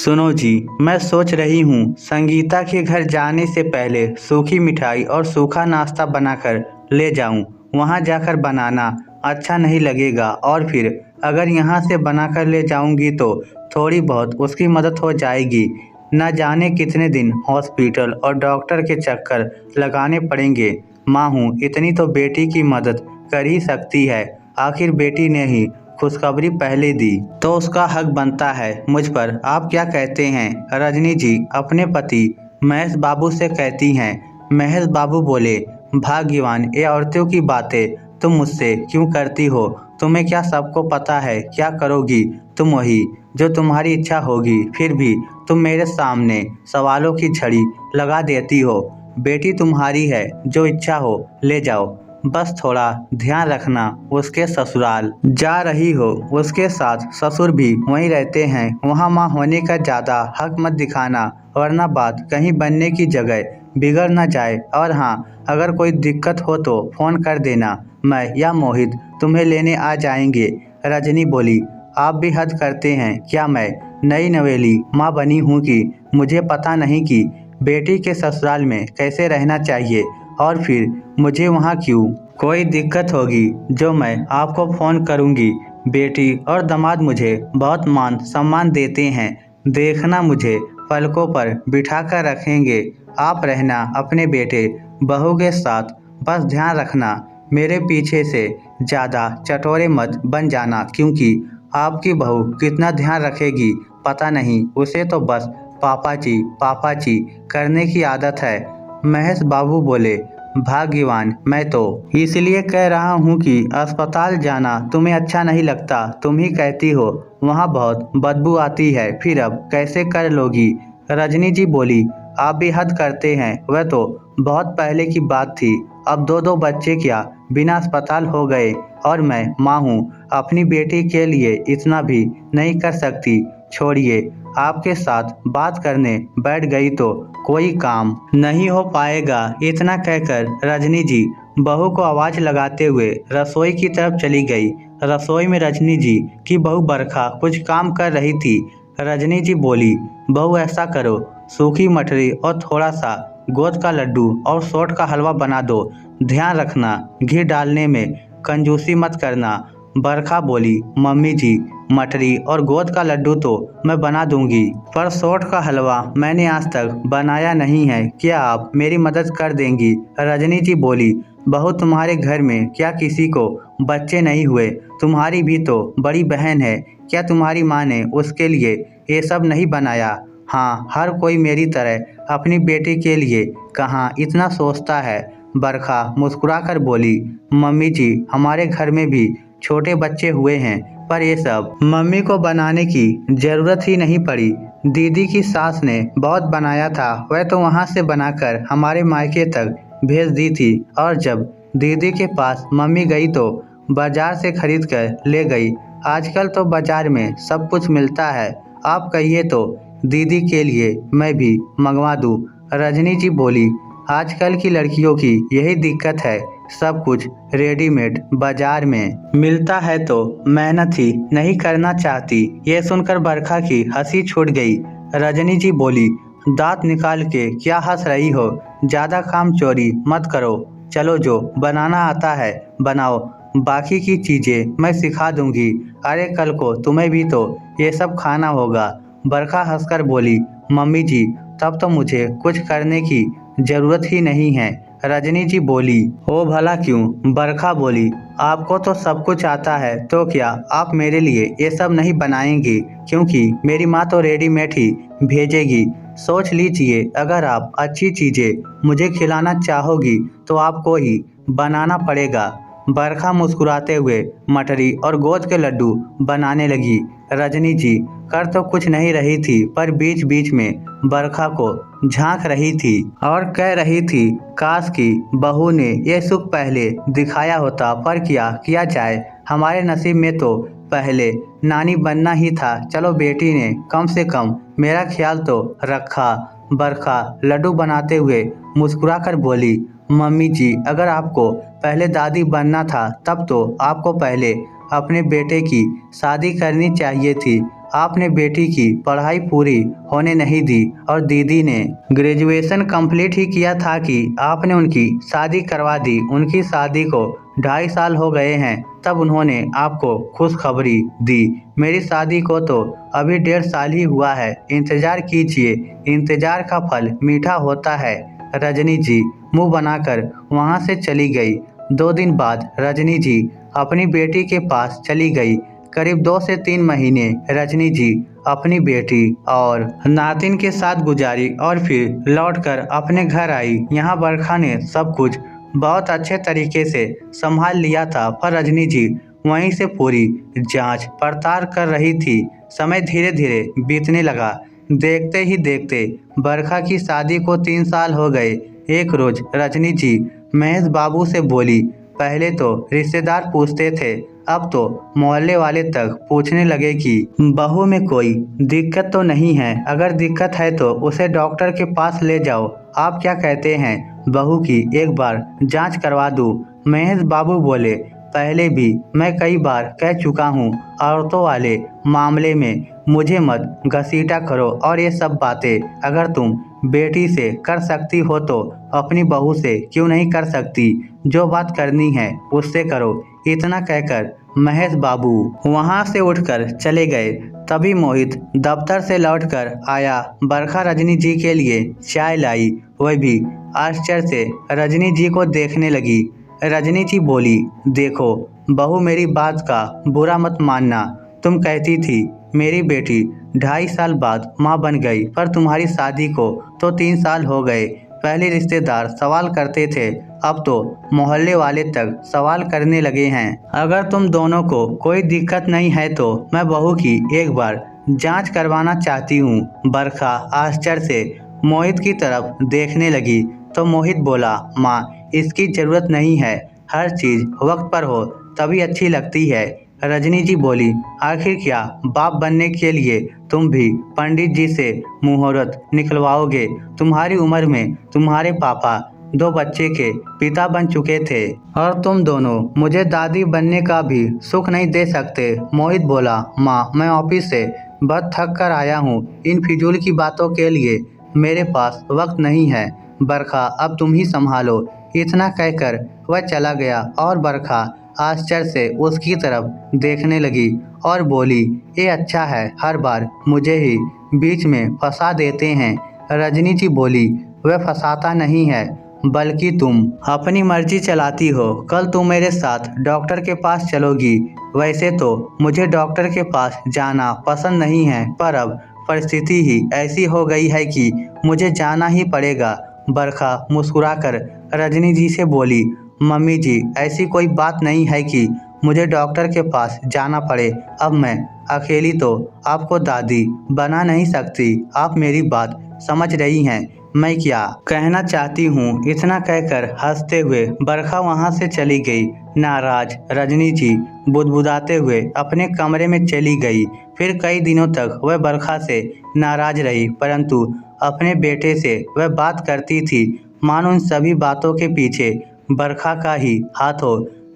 सुनो जी, मैं सोच रही हूँ संगीता के घर जाने से पहले सूखी मिठाई और सूखा नाश्ता बनाकर ले जाऊँ। वहाँ जाकर बनाना अच्छा नहीं लगेगा और फिर अगर यहाँ से बनाकर ले जाऊँगी तो थोड़ी बहुत उसकी मदद हो जाएगी। न जाने कितने दिन हॉस्पिटल और डॉक्टर के चक्कर लगाने पड़ेंगे। माँ हूँ, इतनी तो बेटी की मदद कर ही सकती है। आखिर बेटी ने ही खुशखबरी पहले दी तो उसका हक बनता है मुझ पर। आप क्या कहते हैं? रजनी जी अपने पति महेश बाबू से कहती हैं। महेश बाबू बोले, भाग्यवान, ये औरतों की बातें तुम मुझसे क्यों करती हो? तुम्हें क्या सबको पता है क्या करोगी तुम? वही जो तुम्हारी इच्छा होगी। फिर भी तुम मेरे सामने सवालों की झड़ी लगा देती हो। बेटी तुम्हारी है, जो इच्छा हो ले जाओ, बस थोड़ा ध्यान रखना। उसके ससुराल जा रही हो, उसके साथ ससुर भी वहीं रहते हैं। वहाँ माँ होने का ज़्यादा हक मत दिखाना, वरना बात कहीं बनने की जगह बिगड़ न जाए। और हाँ, अगर कोई दिक्कत हो तो फ़ोन कर देना, मैं या मोहित तुम्हें लेने आ जाएंगे। रजनी बोली, आप भी हद करते हैं। क्या मैं नई नवेली माँ बनी हूँ कि मुझे पता नहीं कि बेटी के ससुराल में कैसे रहना चाहिए? और फिर मुझे वहाँ क्यों कोई दिक्कत होगी जो मैं आपको फ़ोन करूँगी। बेटी और दामाद मुझे बहुत मान सम्मान देते हैं। देखना, मुझे पलकों पर बिठा कर रखेंगे। आप रहना अपने बेटे बहू के साथ, बस ध्यान रखना मेरे पीछे से ज़्यादा चटोरे मत बन जाना, क्योंकि आपकी बहू कितना ध्यान रखेगी पता नहीं। उसे तो बस पापा जी करने की आदत है। महेश बाबू बोले, भाग्यवान, मैं तो इसलिए कह रहा हूँ कि अस्पताल जाना तुम्हें अच्छा नहीं लगता। तुम ही कहती हो वहाँ बहुत बदबू आती है, फिर अब कैसे कर लोगी? रजनी जी बोली, आप भी हद करते हैं। वह तो बहुत पहले की बात थी। अब दो बच्चे क्या बिना अस्पताल हो गए? और मैं माँ हूँ, अपनी बेटी के लिए इतना भी नहीं कर सकती। छोड़िए, आपके साथ बात करने बैठ गई तो कोई काम नहीं हो पाएगा। इतना कहकर रजनी जी बहू को आवाज लगाते हुए रसोई की तरफ चली गई। रसोई में रजनी जी की बहू बरखा कुछ काम कर रही थी। रजनी जी बोली, बहू ऐसा करो, सूखी मठरी और थोड़ा सा गोद का लड्डू और सोट का हलवा बना दो। ध्यान रखना घी डालने में कंजूसी मत करना। बरखा बोली, मम्मी जी, मठरी और गोद का लड्डू तो मैं बना दूंगी, पर सोट का हलवा मैंने आज तक बनाया नहीं है। क्या आप मेरी मदद कर देंगी? रजनी जी बोली, बहू, तुम्हारे घर में क्या किसी को बच्चे नहीं हुए? तुम्हारी भी तो बड़ी बहन है। क्या तुम्हारी माँ ने उसके लिए ये सब नहीं बनाया? हाँ, हर कोई मेरी तरह अपनी बेटी के लिए कहाँ इतना सोचता है। बरखा मुस्कुराकर बोली, मम्मी जी, हमारे घर में भी छोटे बच्चे हुए हैं, पर ये सब मम्मी को बनाने की जरूरत ही नहीं पड़ी। दीदी की सास ने बहुत बनाया था, वह तो वहाँ से बनाकर हमारे मायके तक भेज दी थी। और जब दीदी के पास मम्मी गई तो बाजार से खरीद कर ले गई। आजकल तो बाजार में सब कुछ मिलता है। आप कहिए तो दीदी के लिए मैं भी मंगवा दूँ। रजनी जी बोली, आजकल की लड़कियों की यही दिक्कत है, सब कुछ रेडीमेड बाजार में मिलता है तो मेहनत ही नहीं करना चाहती। ये सुनकर बरखा की हंसी छूट गई। रजनी जी बोली, दांत निकाल के क्या हंस रही हो? ज़्यादा काम चोरी मत करो। चलो, जो बनाना आता है बनाओ, बाकी की चीज़ें मैं सिखा दूंगी। अरे कल को तुम्हें भी तो ये सब खाना होगा। बरखा हंसकर बोली, मम्मी जी, तब तो मुझे कुछ करने की ज़रूरत ही नहीं है। रजनी जी बोली, ओ भला क्यों? बरखा बोली, आपको तो सब कुछ आता है, तो क्या आप मेरे लिए ये सब नहीं बनाएंगी? क्योंकि मेरी माँ तो रेडीमेड ही भेजेगी। सोच लीजिए, अगर आप अच्छी चीज़ें मुझे खिलाना चाहोगी तो आपको ही बनाना पड़ेगा। बरखा मुस्कुराते हुए मठरी और गोद के लड्डू बनाने लगी। रजनी जी कर तो कुछ नहीं रही थी, पर बीच बीच में बरखा को झांक रही थी और कह रही थी, काश की बहू ने ये सुख पहले दिखाया होता। पर क्या किया जाए, हमारे नसीब में तो पहले नानी बनना ही था। चलो, बेटी ने कम से कम मेरा ख्याल तो रखा। बरखा लड्डू बनाते हुए मुस्कुराकर बोली, मम्मी जी, अगर आपको पहले दादी बनना था तब तो आपको पहले अपने बेटे की शादी करनी चाहिए थी। आपने बेटी की पढ़ाई पूरी होने नहीं दी और दीदी ने ग्रेजुएशन कंप्लीट ही किया था कि आपने उनकी शादी करवा दी। उनकी शादी को 2.5 साल हो गए हैं, तब उन्होंने आपको खुशखबरी दी। मेरी शादी को तो अभी 1.5 साल ही हुआ है, इंतजार कीजिए, इंतजार का फल मीठा होता है। रजनी जी मुंह बनाकर वहां से चली गई। 2 दिन बाद रजनी जी अपनी बेटी के पास चली गई। करीब 2 से 3 महीने रजनी जी अपनी बेटी और नातिन के साथ गुजारी और फिर लौटकर अपने घर आई। यहाँ बरखा ने सब कुछ बहुत अच्छे तरीके से संभाल लिया था, पर रजनी जी वहीं से पूरी जांच पड़ताल कर रही थी। समय धीरे धीरे बीतने लगा। देखते ही देखते बरखा की शादी को 3 साल हो गए। एक रोज रजनी जी महेश बाबू से बोली, पहले तो रिश्तेदार पूछते थे, अब तो मोहल्ले वाले तक पूछने लगे कि बहू में कोई दिक्कत तो नहीं है, अगर दिक्कत है तो उसे डॉक्टर के पास ले जाओ। आप क्या कहते हैं, बहू की एक बार जांच करवा दूं? महेश बाबू बोले, पहले भी मैं कई बार कह चुका हूँ, औरतों वाले मामले में मुझे मत घसीटा करो, और ये सब बातें अगर तुम बेटी से कर सकती हो तो अपनी बहू से क्यों नहीं कर सकती? जो बात करनी है उससे करो। इतना कहकर महेश बाबू वहां से उठकर चले गए। तभी मोहित दफ्तर से लौटकर आया। बरखा रजनी जी के लिए चाय लाई। वह भी आश्चर्य से रजनी जी को देखने लगी। रजनी जी बोली, देखो बहू, मेरी बात का बुरा मत मानना। तुम कहती थी मेरी बेटी 2.5 साल बाद माँ बन गई, पर तुम्हारी शादी को तो 3 साल हो गए। पहले रिश्तेदार सवाल करते थे, अब तो मोहल्ले वाले तक सवाल करने लगे हैं। अगर तुम दोनों को कोई दिक्कत नहीं है तो मैं बहू की एक बार जांच करवाना चाहती हूँ। बरखा आश्चर्य से मोहित की तरफ देखने लगी तो मोहित बोला, माँ इसकी जरूरत नहीं है, हर चीज वक्त पर हो तभी अच्छी लगती है। रजनी जी बोली, आखिर क्या बाप बनने के लिए तुम भी पंडित जी से मुहूर्त निकलवाओगे? तुम्हारी उम्र में तुम्हारे पापा 2 बच्चे के पिता बन चुके थे और तुम दोनों मुझे दादी बनने का भी सुख नहीं दे सकते। मोहित बोला, माँ मैं ऑफिस से बहुत थक कर आया हूँ, इन फिजूल की बातों के लिए मेरे पास वक्त नहीं है। बरखा अब तुम ही संभालो। इतना कहकर वह चला गया और बरखा आश्चर्य से उसकी तरफ देखने लगी और बोली, ये अच्छा है, हर बार मुझे ही बीच में फंसा देते हैं। रजनी जी बोली, वह फंसाता नहीं है, बल्कि तुम अपनी मर्जी चलाती हो। कल तुम मेरे साथ डॉक्टर के पास चलोगी। वैसे तो मुझे डॉक्टर के पास जाना पसंद नहीं है, पर अब परिस्थिति ही ऐसी हो गई है कि मुझे जाना ही पड़ेगा। बरखा मुस्कुराकर रजनी जी से बोली, मम्मी जी ऐसी कोई बात नहीं है कि मुझे डॉक्टर के पास जाना पड़े। अब मैं अकेली तो आपको दादी बना नहीं सकती। आप मेरी बात समझ रही हैं मैं क्या कहना चाहती हूँ? इतना कहकर हंसते हुए बरखा वहाँ से चली गई। नाराज रजनी जी बुदबुदाते हुए अपने कमरे में चली गई। फिर कई दिनों तक वह बरखा से नाराज रही, परंतु अपने बेटे से वह बात करती थी मानो इन सभी बातों के पीछे बरखा का ही हाथ हो।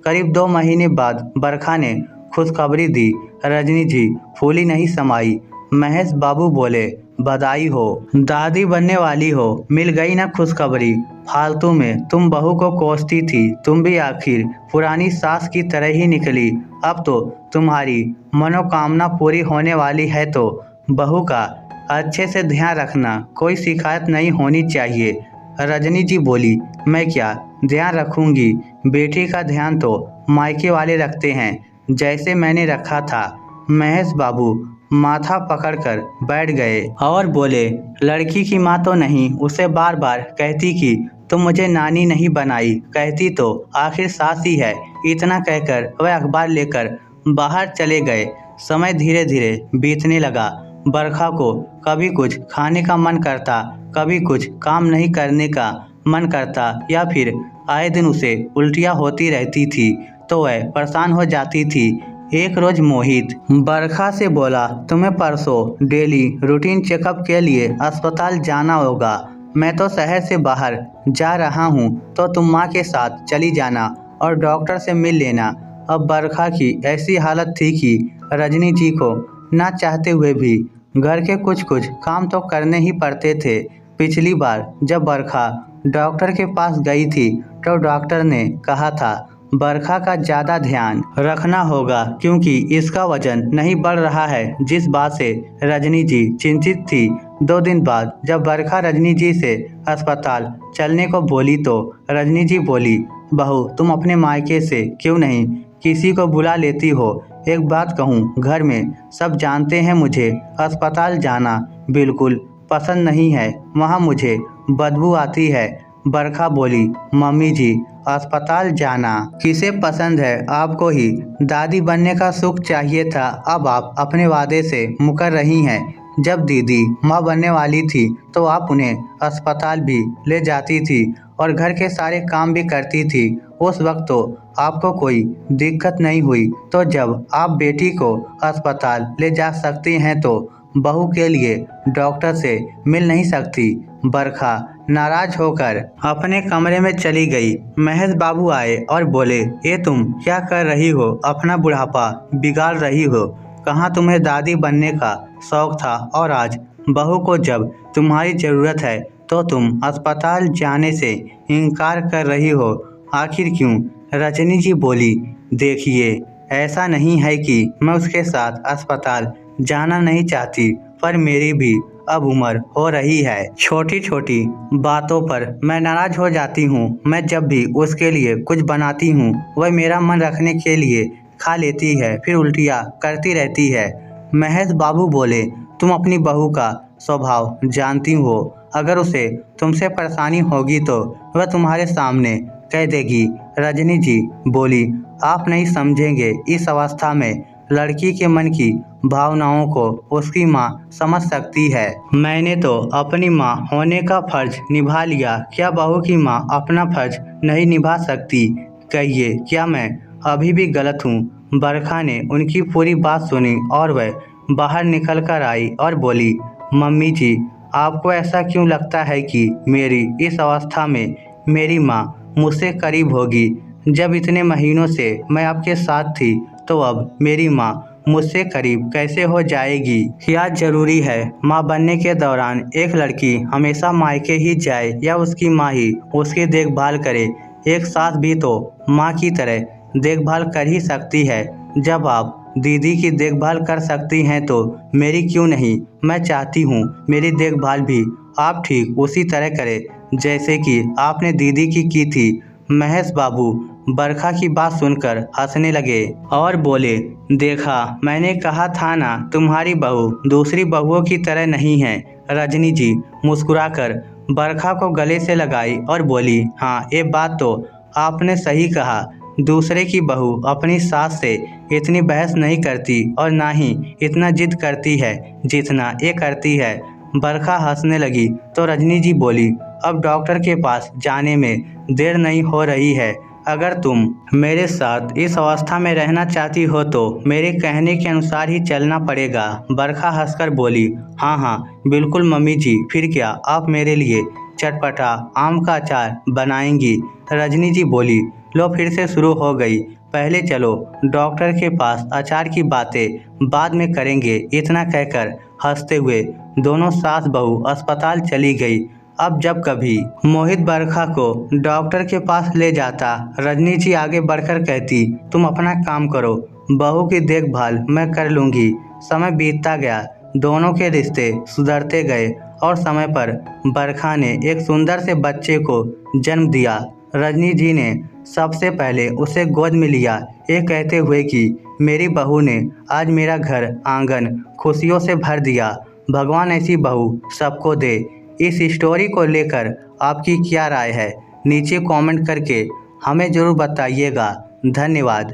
करीब 2 महीने बाद बरखा ने खुशखबरी दी। रजनी जी फूली नहीं समाई। महेश बाबू बोले, बधाई हो, दादी बनने वाली हो, मिल गई ना खुशखबरी। फालतू में तुम बहू को कोसती थी, तुम भी आखिर पुरानी सास की तरह ही निकली। अब तो तुम्हारी मनोकामना पूरी होने वाली है, तो बहू का अच्छे से ध्यान रखना, कोई शिकायत नहीं होनी चाहिए। रजनी जी बोली, मैं क्या ध्यान रखूंगी? बेटी का ध्यान तो मायके वाले रखते हैं, जैसे मैंने रखा था। महेश बाबू माथा पकड़कर बैठ गए और बोले, लड़की की माँ तो नहीं, उसे बार बार कहती कि तुम मुझे नानी नहीं बनाई, कहती तो आखिर सास ही है। इतना कहकर वह अखबार लेकर बाहर चले गए। समय धीरे धीरे बीतने लगा। बरखा को कभी कुछ खाने का मन करता, कभी कुछ काम नहीं करने का मन करता, या फिर आए दिन उसे उल्टियाँ होती रहती थी तो वह परेशान हो जाती थी। एक रोज मोहित बरखा से बोला, तुम्हें परसों डेली रूटीन चेकअप के लिए अस्पताल जाना होगा। मैं तो शहर से बाहर जा रहा हूँ, तो तुम माँ के साथ चली जाना और डॉक्टर से मिल लेना। अब बरखा की ऐसी हालत थी कि रजनी जी को ना चाहते हुए भी घर के कुछ कुछ काम तो करने ही पड़ते थे। पिछली बार जब बरखा डॉक्टर के पास गई थी तो डॉक्टर ने कहा था बरखा का ज़्यादा ध्यान रखना होगा क्योंकि इसका वजन नहीं बढ़ रहा है, जिस बात से रजनी जी चिंतित थी। 2 दिन बाद जब बरखा रजनी जी से अस्पताल चलने को बोली तो रजनी जी बोली, बहू तुम अपने मायके से क्यों नहीं किसी को बुला लेती हो। एक बात कहूँ, घर में सब जानते हैं मुझे अस्पताल जाना बिल्कुल पसंद नहीं है, वहाँ मुझे बदबू आती है। बरखा बोली, मम्मी जी अस्पताल जाना किसे पसंद है, आपको ही दादी बनने का सुख चाहिए था। अब आप अपने वादे से मुकर रही हैं। जब दीदी माँ बनने वाली थी तो आप उन्हें अस्पताल भी ले जाती थी और घर के सारे काम भी करती थी। उस वक्त तो आपको कोई दिक्कत नहीं हुई, तो जब आप बेटी को अस्पताल ले जा सकती हैं तो बहू के लिए डॉक्टर से मिल नहीं सकती। बरखा नाराज होकर अपने कमरे में चली गई। महेश बाबू आए और बोले, ये तुम क्या कर रही हो, अपना बुढ़ापा बिगाड़ रही हो। कहाँ तुम्हें दादी बनने का शौक था और आज बहू को जब तुम्हारी ज़रूरत है तो तुम अस्पताल जाने से इनकार कर रही हो, आखिर क्यों। रजनी जी बोली, देखिए ऐसा नहीं है कि मैं उसके साथ अस्पताल जाना नहीं चाहती, पर मेरी भी अब उम्र हो रही है। छोटी छोटी बातों पर मैं नाराज हो जाती हूँ। मैं जब भी उसके लिए कुछ बनाती हूँ वह मेरा मन रखने के लिए खा लेती है, फिर उल्टियाँ करती रहती है। महेश बाबू बोले, तुम अपनी बहू का स्वभाव जानती हो, अगर उसे तुमसे परेशानी होगी तो वह तुम्हारे सामने कह देगी। रजनी जी बोली, आप नहीं समझेंगे, इस अवस्था में लड़की के मन की भावनाओं को उसकी माँ समझ सकती है। मैंने तो अपनी माँ होने का फर्ज निभा लिया, क्या बहू की माँ अपना फर्ज नहीं निभा सकती। कहिए क्या मैं अभी भी गलत हूँ। बरखा ने उनकी पूरी बात सुनी और वह बाहर निकल कर आई और बोली, मम्मी जी आपको ऐसा क्यों लगता है कि मेरी इस अवस्था में मेरी माँ मुझसे करीब होगी। जब इतने महीनों से मैं आपके साथ थी तो अब मेरी माँ मुझसे करीब कैसे हो जाएगी। क्या जरूरी है माँ बनने के दौरान एक लड़की हमेशा मायके ही जाए या उसकी माँ ही उसकी देखभाल करे। एक सास भी तो माँ की तरह देखभाल कर ही सकती है। जब आप दीदी की देखभाल कर सकती हैं तो मेरी क्यों नहीं। मैं चाहती हूँ मेरी देखभाल भी आप ठीक उसी तरह करें जैसे कि आपने दीदी की थी। महेश बाबू बरखा की बात सुनकर हंसने लगे और बोले, देखा मैंने कहा था ना, तुम्हारी बहू दूसरी बहुओं की तरह नहीं है। रजनी जी मुस्कुराकर बरखा को गले से लगाई और बोली, हाँ ये बात तो आपने सही कहा, दूसरे की बहू अपनी सास से इतनी बहस नहीं करती और ना ही इतना जिद करती है जितना ये करती है। बरखा हंसने लगी तो रजनी जी बोली, अब डॉक्टर के पास जाने में देर नहीं हो रही है। अगर तुम मेरे साथ इस अवस्था में रहना चाहती हो तो मेरे कहने के अनुसार ही चलना पड़ेगा। बरखा हंसकर बोली, हाँ हाँ बिल्कुल मम्मी जी, फिर क्या आप मेरे लिए चटपटा आम का अचार बनाएंगी। रजनी जी बोली, लो फिर से शुरू हो गई, पहले चलो डॉक्टर के पास, अचार की बातें बाद में करेंगे। इतना कहकर हंसते हुए दोनों सास बहू अस्पताल चली गई। अब जब कभी मोहित बरखा को डॉक्टर के पास ले जाता, रजनी जी आगे बढ़कर कहती, तुम अपना काम करो, बहू की देखभाल मैं कर लूँगी। समय बीतता गया, दोनों के रिश्ते सुधरते गए और समय पर बरखा ने एक सुंदर से बच्चे को जन्म दिया। रजनी जी ने सबसे पहले उसे गोद में लिया, ये कहते हुए कि मेरी बहू ने आज मेरा घर आंगन खुशियों से भर दिया। भगवान ऐसी बहू सबको दे। इस स्टोरी को लेकर आपकी क्या राय है, नीचे कमेंट करके हमें ज़रूर बताइएगा। धन्यवाद।